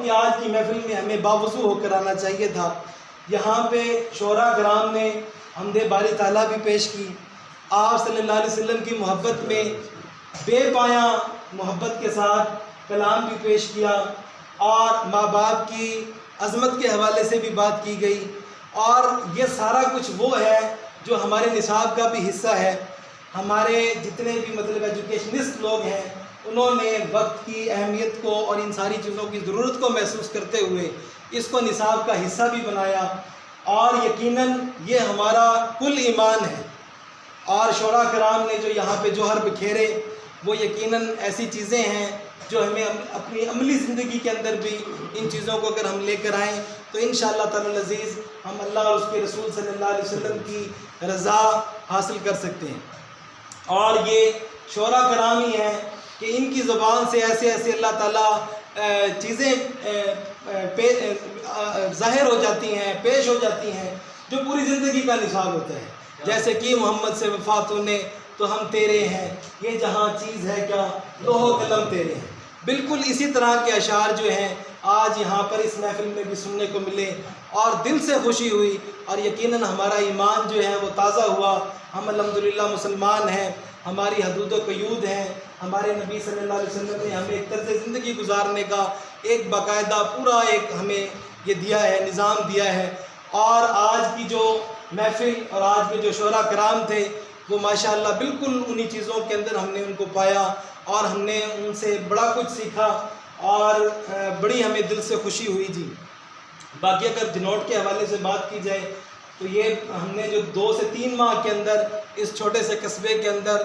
کہ آج کی محفل میں ہمیں باوضو ہو کر آنا چاہیے تھا۔ یہاں پہ شعراء کرام نے حمد باری تعالیٰ بھی پیش کی، آپ صلی اللہ علیہ وسلم کی محبت میں بے پایاں محبت کے ساتھ کلام بھی پیش کیا، اور ماں باپ کی عظمت کے حوالے سے بھی بات کی گئی، اور یہ سارا کچھ وہ ہے جو ہمارے نصاب کا بھی حصہ ہے۔ ہمارے جتنے بھی مطلب ایجوکیشنسٹ لوگ ہیں انہوں نے وقت کی اہمیت کو اور ان ساری چیزوں کی ضرورت کو محسوس کرتے ہوئے اس کو نصاب کا حصہ بھی بنایا، اور یقیناً یہ ہمارا کل ایمان ہے۔ اور شعراء کرام نے جو یہاں پہ جوہر بکھیرے وہ یقیناً ایسی چیزیں ہیں جو ہمیں اپنی عملی زندگی کے اندر بھی ان چیزوں کو اگر ہم لے کر آئیں تو انشاءاللہ تعالی العزیز ہم اللہ اور اس کے رسول صلی اللہ علیہ وسلم کی رضا حاصل کر سکتے ہیں۔ اور یہ شعراء کرام ہی ہیں کہ ان کی زبان سے ایسے ایسے اللہ تعالیٰ چیزیں ظاہر ہو جاتی ہیں، پیش ہو جاتی ہیں جو پوری زندگی کا نصاب ہوتا ہے، جیسے کہ محمد سے وفا تو نے تو ہم تیرے ہیں، یہ جہاں چیز ہے کیا لوح و قلم تیرے ہیں۔ بالکل اسی طرح کے اشعار جو ہیں آج یہاں پر اس محفل میں بھی سننے کو ملے اور دل سے خوشی ہوئی، اور یقیناً ہمارا ایمان جو ہے وہ تازہ ہوا۔ ہم الحمدللہ مسلمان ہیں، ہماری حدود و قیود ہیں، ہمارے نبی صلی اللہ علیہ وسلم نے ہمیں ایک طرز زندگی گزارنے کا ایک باقاعدہ پورا ایک ہمیں یہ دیا ہے، نظام دیا ہے۔ اور آج کی جو محفل اور آج کے جو شعراء کرام تھے وہ ماشاءاللہ بالکل انہی چیزوں کے اندر ہم نے ان کو پایا، اور ہم نے ان سے بڑا کچھ سیکھا، اور بڑی ہمیں دل سے خوشی ہوئی جی۔ باقی اگر جنوٹ کے حوالے سے بات کی جائے تو یہ ہم نے جو 2 سے 3 ماہ کے اندر اس چھوٹے سے قصبے کے اندر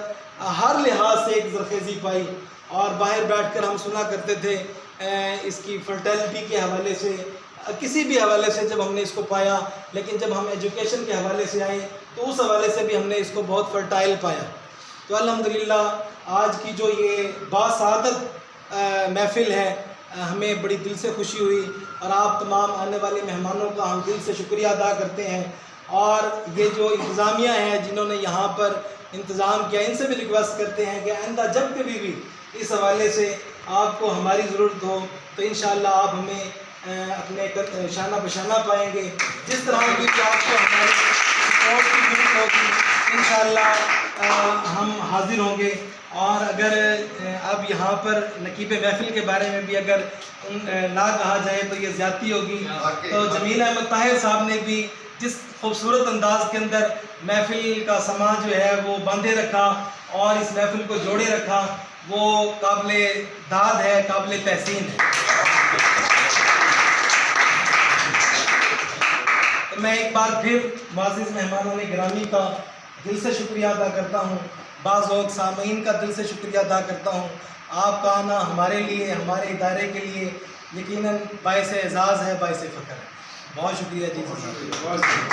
ہر لحاظ سے ایک زرخیزی پائی، اور باہر بیٹھ کر ہم سنا کرتے تھے اس کی فرٹیلٹی کے حوالے سے، کسی بھی حوالے سے جب ہم نے اس کو پایا، لیکن جب ہم ایجوکیشن کے حوالے سے آئے تو اس حوالے سے بھی ہم نے اس کو بہت فرٹائل پایا۔ تو الحمدللہ آج کی جو یہ باسعادت محفل ہے ہمیں بڑی دل سے خوشی ہوئی، اور آپ تمام آنے والے مہمانوں کا ہم دل سے شکریہ ادا کرتے ہیں، اور یہ جو انتظامیہ ہیں جنہوں نے یہاں پر انتظام کیا ان سے بھی ریکویسٹ کرتے ہیں کہ آئندہ جب کبھی بھی اس حوالے سے آپ کو ہماری ضرورت ہو تو انشاءاللہ آپ ہمیں اپنے شانہ بشانہ پائیں گے، جس طرح کی بھی آپ کو ہماری سپورٹ کی ضرورت ہوگی انشاءاللہ ہم حاضر ہوں گے۔ اور اگر اب یہاں پر نقیب محفل کے بارے میں بھی اگر نہ کہا جائے تو یہ زیادتی ہوگی، تو جمیل احمد طاہر صاحب نے بھی جس خوبصورت انداز کے اندر محفل کا سماں جو ہے وہ باندھے رکھا اور اس محفل کو جوڑے رکھا، وہ قابل داد ہے، قابل تحسین ہے۔ تو میں ایک بار پھر معزز مہمانان گرامی کا دل سے شکریہ ادا کرتا ہوں، بعض اوقات سامعین کا دل سے شکریہ ادا کرتا ہوں۔ آپ کا آنا ہمارے لیے، ہمارے ادارے کے لیے یقیناً باعث اعزاز ہے، باعث فخر ہے۔ بہت شکریہ جی۔